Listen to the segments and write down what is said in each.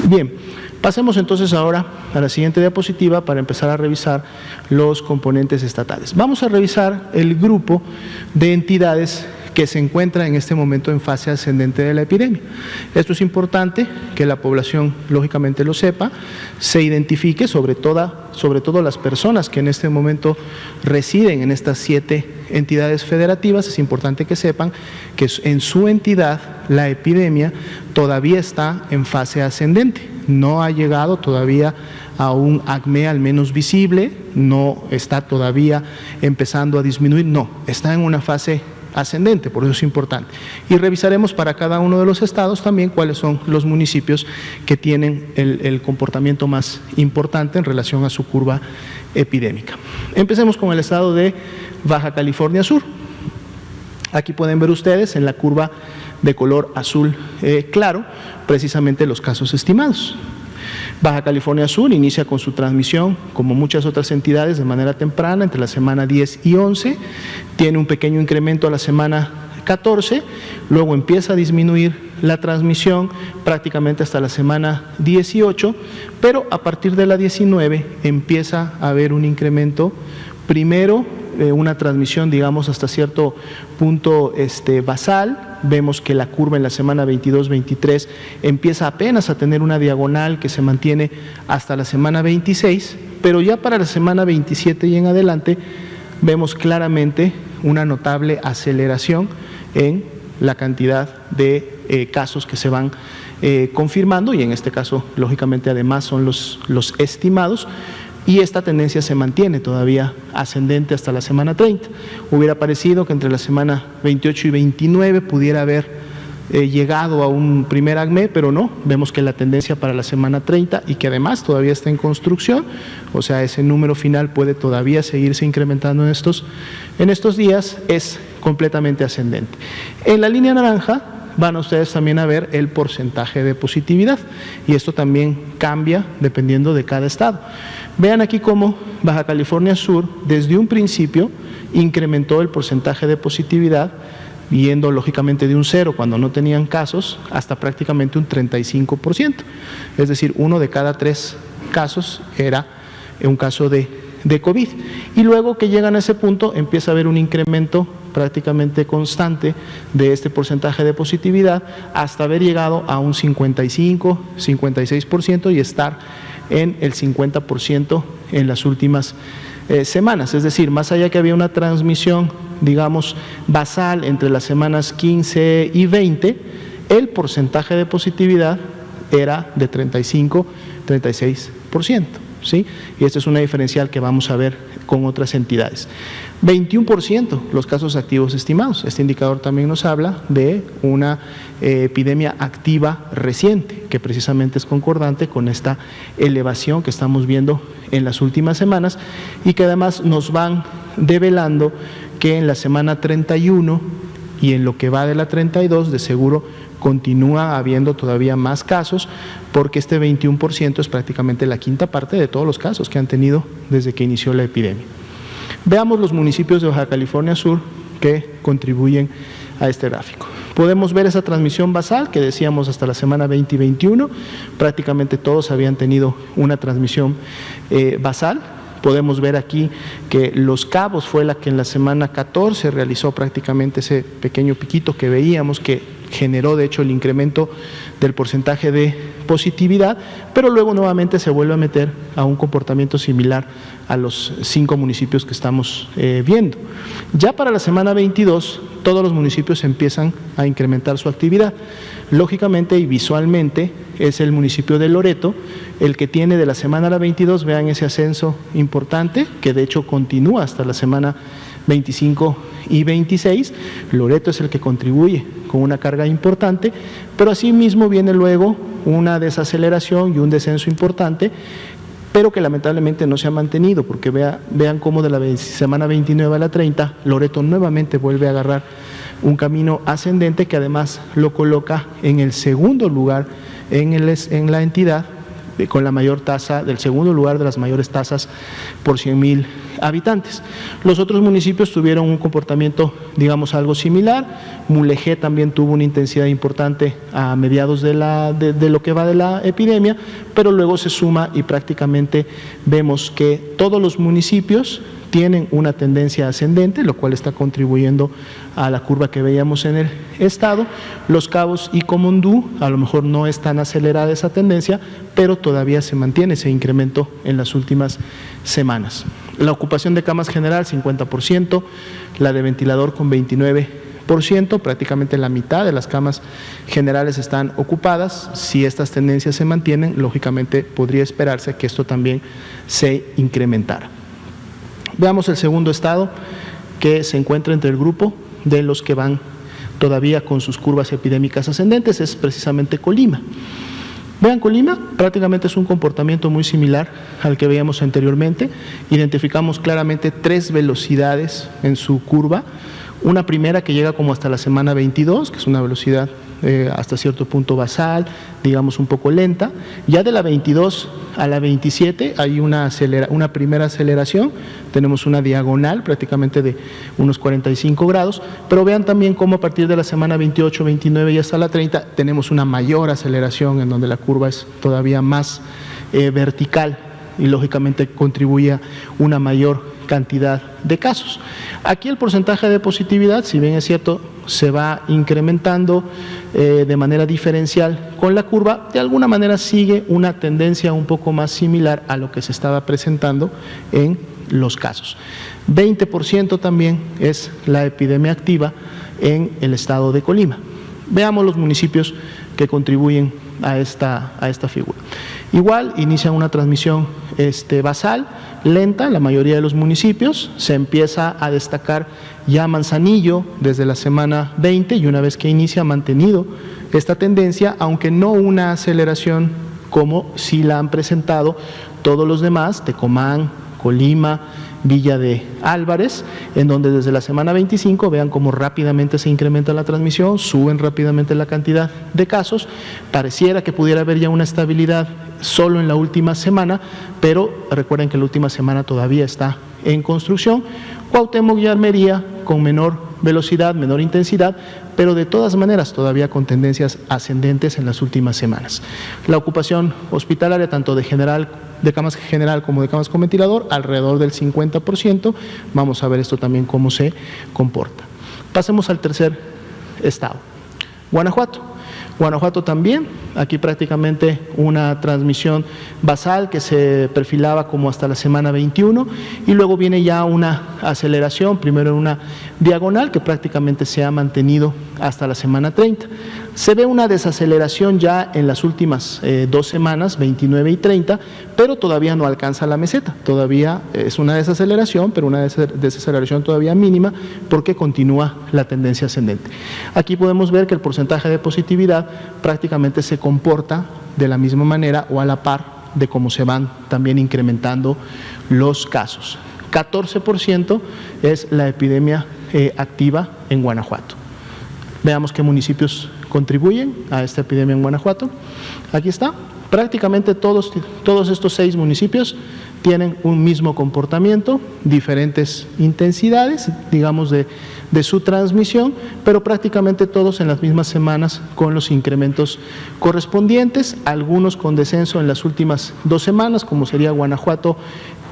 Bien, pasemos entonces ahora a la siguiente diapositiva para empezar a revisar los componentes estatales. Vamos a revisar el grupo de entidades que se encuentra en este momento en fase ascendente de la epidemia. Esto es importante que la población lógicamente lo sepa, se identifique, sobre todo las personas que en este momento residen en estas 7 entidades federativas. Es importante que sepan que en su entidad la epidemia todavía está en fase ascendente, no ha llegado todavía a un acme al menos visible, no está todavía empezando a disminuir, no, está en una fase ascendente, por eso es importante. Y revisaremos para cada uno de los estados también cuáles son los municipios que tienen el comportamiento más importante en relación a su curva epidémica. Empecemos con el estado de Baja California Sur. Aquí pueden ver ustedes en la curva de color azul claro, precisamente los casos estimados. Baja California Sur inicia con su transmisión, como muchas otras entidades, de manera temprana, entre la semana 10 y 11, tiene un pequeño incremento a la semana 14, luego empieza a disminuir la transmisión prácticamente hasta la semana 18, pero a partir de la 19 empieza a haber un incremento, primero una transmisión, digamos, hasta cierto punto basal. Vemos que la curva en la semana 22-23 empieza apenas a tener una diagonal que se mantiene hasta la semana 26, pero ya para la semana 27 y en adelante vemos claramente una notable aceleración en la cantidad de casos que se van confirmando, y en este caso, lógicamente, además son los estimados. Y esta tendencia se mantiene todavía ascendente hasta la semana 30. Hubiera parecido que entre la semana 28 y 29 pudiera haber llegado a un primer acme, pero no, vemos que la tendencia para la semana 30, y que además todavía está en construcción, o sea, ese número final puede todavía seguirse incrementando en estos días, es completamente ascendente. En la línea naranja van ustedes también a ver el porcentaje de positividad, y esto también cambia dependiendo de cada estado. Vean aquí cómo Baja California Sur desde un principio incrementó el porcentaje de positividad, yendo lógicamente de un 0 cuando no tenían casos hasta prácticamente un 35%, es decir, 1 de cada 3 casos era un caso de COVID, y luego que llegan a ese punto empieza a haber un incremento prácticamente constante de este porcentaje de positividad hasta haber llegado a un 55-56% y estar en el 50% en las últimas semanas. Es decir, más allá que había una transmisión, digamos, basal entre las semanas 15 y 20, el porcentaje de positividad era de 35-36%. ¿Sí? Y esta es una diferencial que vamos a ver con otras entidades. 21% los casos activos estimados. Este indicador también nos habla de una epidemia activa reciente, que precisamente es concordante con esta elevación que estamos viendo en las últimas semanas, y que además nos van develando que en la semana 31 y en lo que va de la 32 de seguro continúa habiendo todavía más casos, porque este 21% es prácticamente la quinta parte de todos los casos que han tenido desde que inició la epidemia. Veamos los municipios de Baja California Sur que contribuyen a este gráfico. Podemos ver esa transmisión basal que decíamos hasta la semana 20 y 21, prácticamente todos habían tenido una transmisión basal. Podemos ver aquí que Los Cabos fue la que en la semana 14 realizó prácticamente ese pequeño piquito que veíamos, que generó de hecho el incremento del porcentaje de positividad, pero luego nuevamente se vuelve a meter a un comportamiento similar a los 5 municipios que estamos viendo. Ya para la semana 22, todos los municipios empiezan a incrementar su actividad. Lógicamente y visualmente es el municipio de Loreto el que tiene de la semana a la 22, vean ese ascenso importante, que de hecho continúa hasta la semana 25 y 26. Loreto es el que contribuye con una carga importante, pero asimismo viene luego una desaceleración y un descenso importante, pero que lamentablemente no se ha mantenido, porque vean cómo de la semana 29 a la 30, Loreto nuevamente vuelve a agarrar un camino ascendente que además lo coloca en el segundo lugar en la entidad, con la mayor tasa, del segundo lugar de las mayores tasas por 100.000 habitantes. Los otros municipios tuvieron un comportamiento, digamos, algo similar. Mulegé también tuvo una intensidad importante a mediados de lo que va de la epidemia, pero luego se suma y prácticamente vemos que todos los municipios tienen una tendencia ascendente, lo cual está contribuyendo a la curva que veíamos en el estado. Los Cabos y Comondú, a lo mejor no es tan acelerada esa tendencia, pero todavía se mantiene ese incremento en las últimas semanas. La ocupación de camas general, 50%, la de ventilador con 29%, prácticamente la mitad de las camas generales están ocupadas. Si estas tendencias se mantienen, lógicamente podría esperarse que esto también se incrementara. Veamos el segundo estado que se encuentra entre el grupo de los que van todavía con sus curvas epidémicas ascendentes, es precisamente Colima. Vean, Colima prácticamente es un comportamiento muy similar al que veíamos anteriormente. Identificamos claramente 3 velocidades en su curva. Una primera que llega como hasta la semana 22, que es una velocidad hasta cierto punto basal, digamos un poco lenta. Ya de la 22 a la 27 hay una primera aceleración, tenemos una diagonal prácticamente de unos 45 grados, pero vean también cómo a partir de la semana 28, 29 y hasta la 30 tenemos una mayor aceleración en donde la curva es todavía más vertical y lógicamente contribuye a una mayor cantidad de casos. Aquí el porcentaje de positividad, si bien es cierto, se va incrementando de manera diferencial con la curva, de alguna manera sigue una tendencia un poco más similar a lo que se estaba presentando en los casos. 20% también es la epidemia activa en el estado de Colima. Veamos los municipios que contribuyen a esta figura. Igual inician una transmisión basal, lenta en la mayoría de los municipios, se empieza a destacar ya Manzanillo desde la semana 20 y una vez que inicia ha mantenido esta tendencia, aunque no una aceleración como sí la han presentado todos los demás, Tecomán, Colima, Villa de Álvarez, en donde desde la semana 25 vean cómo rápidamente se incrementa la transmisión, suben rápidamente la cantidad de casos, pareciera que pudiera haber ya una estabilidad solo en la última semana, pero recuerden que la última semana todavía está en construcción. Cuauhtémoc y Armería con menor velocidad, menor intensidad, pero de todas maneras todavía con tendencias ascendentes en las últimas semanas. La ocupación hospitalaria, tanto de camas general como de camas con ventilador, alrededor del 50%. Vamos a ver esto también cómo se comporta. Pasemos al tercer estado, Guanajuato. Guanajuato también, aquí prácticamente una transmisión basal que se perfilaba como hasta la semana 21 y luego viene ya una aceleración, primero en una diagonal que prácticamente se ha mantenido hasta la semana 30. Se ve una desaceleración ya en las últimas 2 semanas, 29 y 30, pero todavía no alcanza la meseta, todavía es una desaceleración, pero una desaceleración todavía mínima porque continúa la tendencia ascendente. Aquí podemos ver que el porcentaje de positividad prácticamente se comporta de la misma manera o a la par de cómo se van también incrementando los casos. 14% es la epidemia activa en Guanajuato. Veamos qué municipios contribuyen a esta epidemia en Guanajuato. Aquí está. Prácticamente todos estos 6 municipios tienen un mismo comportamiento, diferentes intensidades, digamos, de su transmisión, pero prácticamente todos en las mismas semanas con los incrementos correspondientes, algunos con descenso en las últimas 2 semanas, como sería Guanajuato,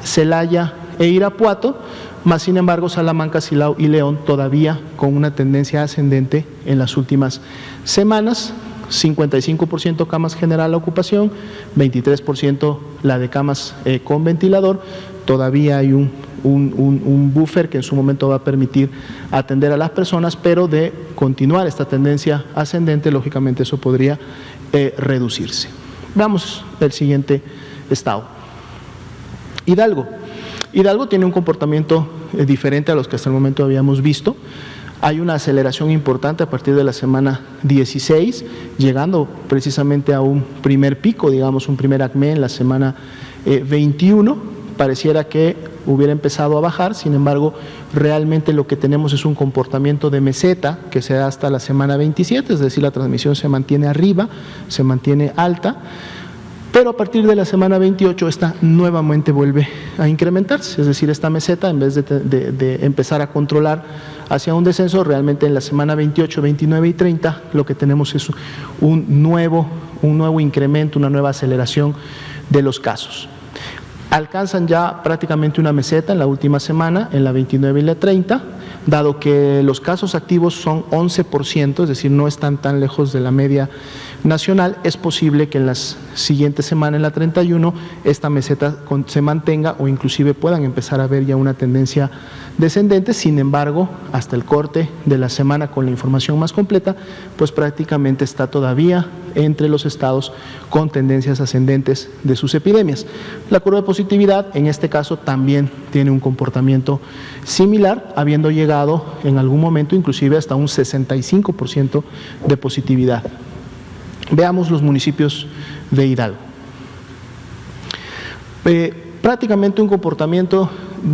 Celaya e Irapuato, más sin embargo Salamanca, Silao y León todavía con una tendencia ascendente en las últimas semanas. 55% camas general a ocupación, 23% la de camas con ventilador. Todavía hay un buffer que en su momento va a permitir atender a las personas, pero de continuar esta tendencia ascendente, lógicamente eso podría reducirse. Veamos el siguiente estado. Hidalgo. Hidalgo tiene un comportamiento diferente a los que hasta el momento habíamos visto. Hay una aceleración importante a partir de la semana 16, llegando precisamente a un primer pico, digamos un primer acme en la semana 21. Pareciera que hubiera empezado a bajar, sin embargo, realmente lo que tenemos es un comportamiento de meseta que se da hasta la semana 27, es decir, la transmisión se mantiene arriba, se mantiene alta. Pero a partir de la semana 28 esta nuevamente vuelve a incrementarse, es decir, esta meseta en vez de empezar a controlar hacia un descenso, realmente en la semana 28, 29 y 30 lo que tenemos es un nuevo incremento, una nueva aceleración de los casos. Alcanzan ya prácticamente una meseta en la última semana, en la 29 y la 30, dado que los casos activos son 11%, es decir, no están tan lejos de la media nacional, es posible que en las siguientes semanas, en la 31, esta meseta se mantenga o inclusive puedan empezar a ver ya una tendencia descendente. Sin embargo, hasta el corte de la semana con la información más completa, pues prácticamente está todavía entre los estados con tendencias ascendentes de sus epidemias. La curva de positividad en este caso también tiene un comportamiento similar, habiendo llegado en algún momento inclusive hasta un 65% de positividad. Veamos los municipios de Hidalgo. Prácticamente un comportamiento,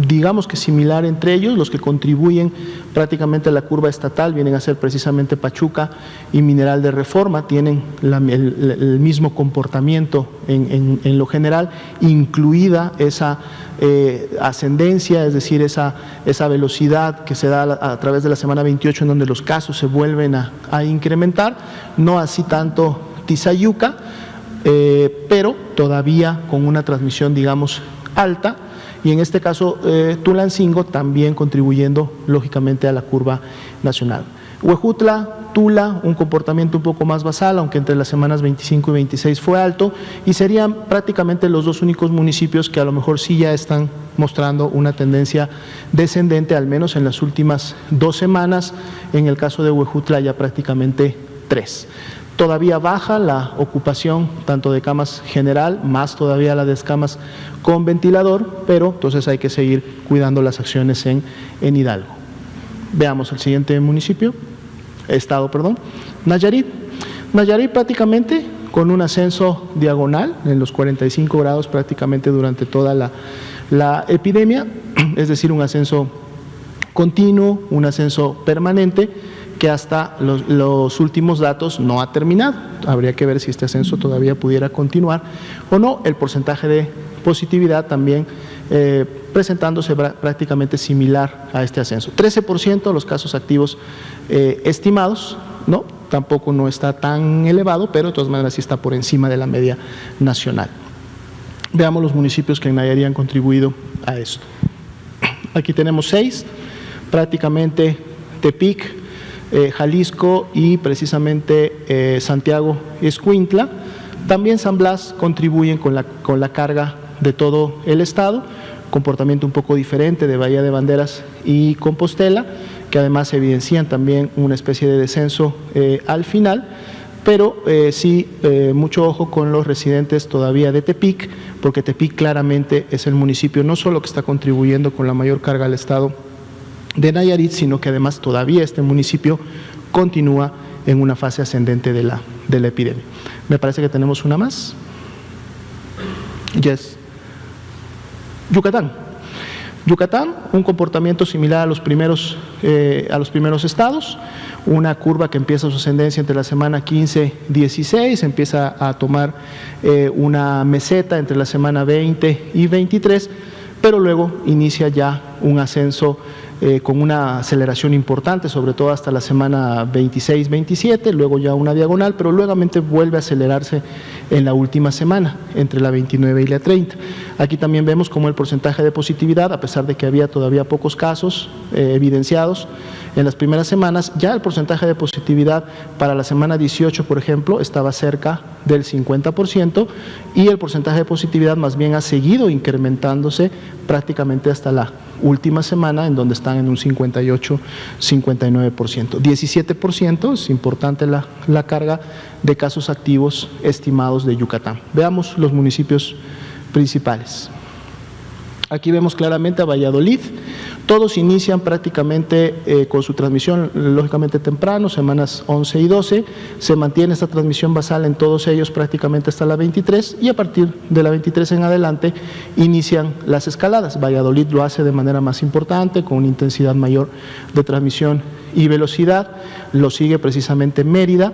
digamos que similar entre ellos. Los que contribuyen prácticamente a la curva estatal vienen a ser precisamente Pachuca y Mineral de Reforma, tienen el mismo comportamiento en lo general, incluida esa ascendencia, es decir, esa velocidad que se da a través de la semana 28 en donde los casos se vuelven a incrementar, no así tanto Tizayuca, pero todavía con una transmisión, digamos, alta, y en este caso Tulancingo también contribuyendo lógicamente a la curva nacional. Huejutla, Tula, un comportamiento un poco más basal, aunque entre las semanas 25 y 26 fue alto, y serían prácticamente los dos únicos municipios que a lo mejor sí ya están mostrando una tendencia descendente, al menos en las últimas 2 semanas, en el caso de Huejutla ya prácticamente 3. Todavía baja la ocupación tanto de camas general, más todavía la de camas con ventilador, pero entonces hay que seguir cuidando las acciones en Hidalgo. Veamos el siguiente estado, Nayarit. Nayarit prácticamente con un ascenso diagonal en los 45 grados prácticamente durante toda la epidemia, es decir, un ascenso continuo, un ascenso permanente, que hasta los últimos datos no ha terminado. Habría que ver si este ascenso todavía pudiera continuar o no. El porcentaje de positividad también presentándose prácticamente similar a este ascenso. 13% los casos activos estimados, ¿no? Tampoco no está tan elevado, pero de todas maneras sí está por encima de la media nacional. Veamos los municipios que en Nayarit han contribuido a esto. Aquí tenemos 6, prácticamente Tepic, Jalisco y precisamente Santiago Escuintla. También San Blas contribuyen con la carga de todo el estado, comportamiento un poco diferente de Bahía de Banderas y Compostela, que además evidencian también una especie de descenso al final, pero sí mucho ojo con los residentes todavía de Tepic, porque Tepic claramente es el municipio no solo que está contribuyendo con la mayor carga al estado de Nayarit, sino que además todavía este municipio continúa en una fase ascendente de la epidemia. Me parece que tenemos una más. Yes. Yucatán, un comportamiento similar a los primeros estados, una curva que empieza su ascendencia entre la semana 15-16, empieza a tomar una meseta entre la semana 20 y 23, pero luego inicia ya un ascenso con una aceleración importante, sobre todo hasta la semana 26-27, luego ya una diagonal, pero luego vuelve a acelerarse en la última semana, entre la 29 y la 30. Aquí también vemos cómo el porcentaje de positividad, a pesar de que había todavía pocos casos evidenciados en las primeras semanas, ya el porcentaje de positividad para la semana 18, por ejemplo, estaba cerca del 50%, y el porcentaje de positividad más bien ha seguido incrementándose prácticamente hasta la última semana, en donde están en un 58-59%. 17%, es importante la carga de casos activos estimados de Yucatán. Veamos los municipios principales. Aquí vemos claramente a Valladolid. Todos inician prácticamente con su transmisión lógicamente temprano, semanas 11 y 12, se mantiene esta transmisión basal en todos ellos prácticamente hasta la 23, y a partir de la 23 en adelante inician las escaladas. Valladolid lo hace de manera más importante, con una intensidad mayor de transmisión y velocidad, lo sigue precisamente Mérida,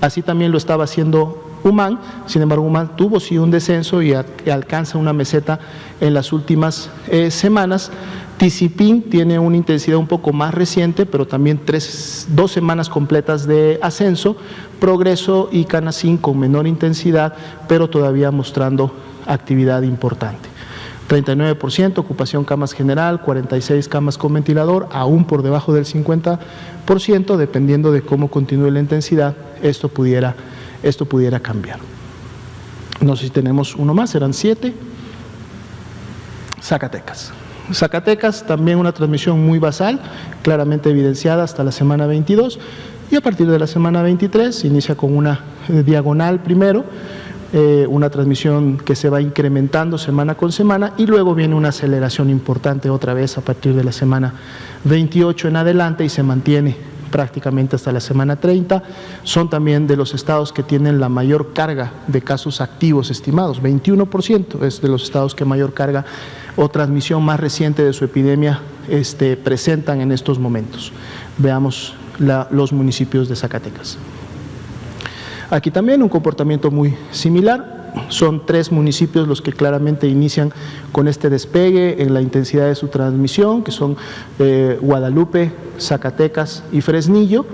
así también lo estaba haciendo Humán. Sin embargo, Humán tuvo sí un descenso y alcanza una meseta en las últimas semanas. Tizipín tiene una intensidad un poco más reciente, pero también 2 semanas completas de ascenso. Progreso y Canacín con menor intensidad, pero todavía mostrando actividad importante. 39% ocupación camas general, 46 camas con ventilador, aún por debajo del 50%, dependiendo de cómo continúe la intensidad, esto pudiera cambiar. No sé si tenemos uno más, eran 7. Zacatecas. Zacatecas, también una transmisión muy basal, claramente evidenciada hasta la semana 22, y a partir de la semana 23 inicia con una diagonal primero, una transmisión que se va incrementando semana con semana, y luego viene una aceleración importante otra vez a partir de la semana 28 en adelante y se mantiene prácticamente hasta la semana 30. Son también de los estados que tienen la mayor carga de casos activos estimados, 21% es de los estados que mayor carga o transmisión más reciente de su epidemia presentan en estos momentos. Veamos los municipios de Zacatecas. Aquí también un comportamiento muy similar. Son 3 municipios los que claramente inician con este despegue en la intensidad de su transmisión, que son Guadalupe, Zacatecas y Fresnillo.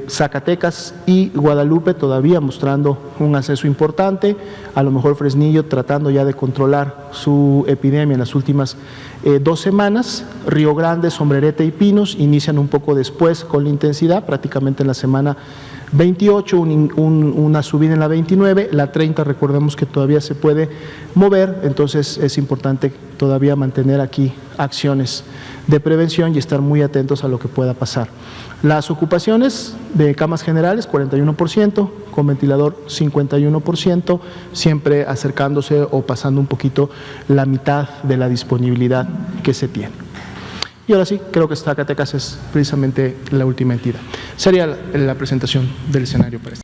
Zacatecas y Guadalupe todavía mostrando un ascenso importante, a lo mejor Fresnillo tratando ya de controlar su epidemia en las últimas 2 semanas. Río Grande, Sombrerete y Pinos inician un poco después con la intensidad, prácticamente en la semana 28, una subida en la 29, la 30 recordemos que todavía se puede mover, entonces es importante todavía mantener aquí acciones de prevención y estar muy atentos a lo que pueda pasar. Las ocupaciones de camas generales, 41%, con ventilador 51%, siempre acercándose o pasando un poquito la mitad de la disponibilidad que se tiene. Y ahora sí, creo que Zacatecas es precisamente la última entidad. Sería la presentación del escenario para este.